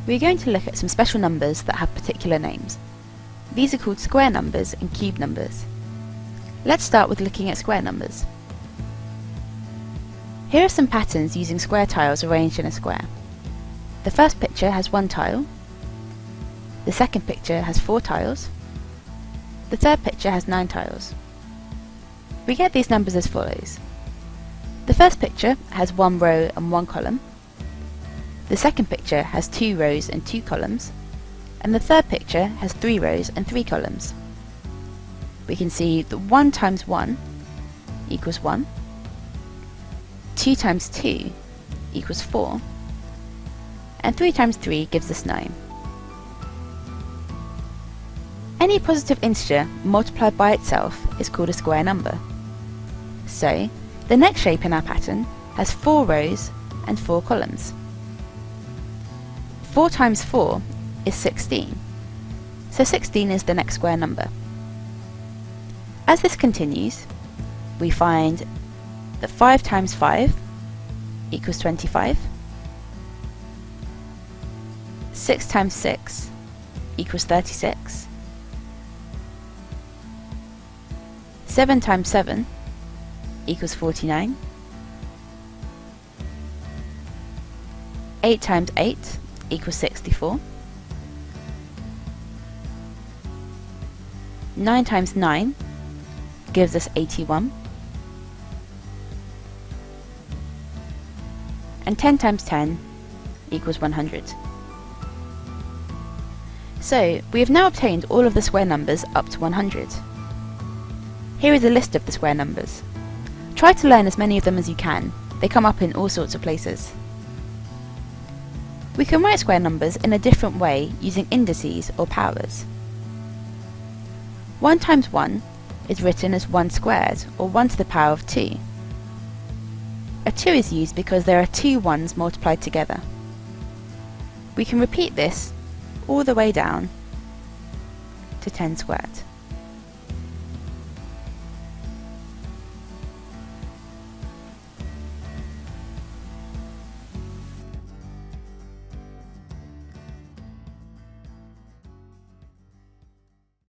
We're going to look at some special numbers that have particular names. These are called square numbers and cube numbers. Let's start with looking at square numbers. Here are some patterns using square tiles arranged in a square. The first picture has 1 tile. The second picture has 4 tiles. The third picture has 9 tiles. We get these numbers as follows. The first picture has 1 row and 1 column. The second picture has 2 rows and 2 columns. And the third picture has 3 rows and 3 columns. We can see that 1 times 1 equals 1. 2 times 2 equals 4. And 3 times 3 gives us 9. Any positive integer multiplied by itself is called a square number. So, the next shape in our pattern has 4 rows and 4 columns. 4 times 4 is 16, so 16 is the next square number. As this continues, we find that 5 times 5 equals 25, 6 times 6 equals 36, 7 times 7 equals 49, 8 times 8 equals 64, 9 times 9 gives us 81, and 10 times 10 equals 100. So, we have now obtained all of the square numbers up to 100. Here is a list of the square numbers. Try to learn as many of them as you can. They come up in all sorts of places. We can write square numbers in a different way using indices or powers. 1 times 1 is written as 1 squared, or 1 to the power of 2. A 2 is used because there are 2 1s multiplied together. We can repeat this all the way down to 10 squared.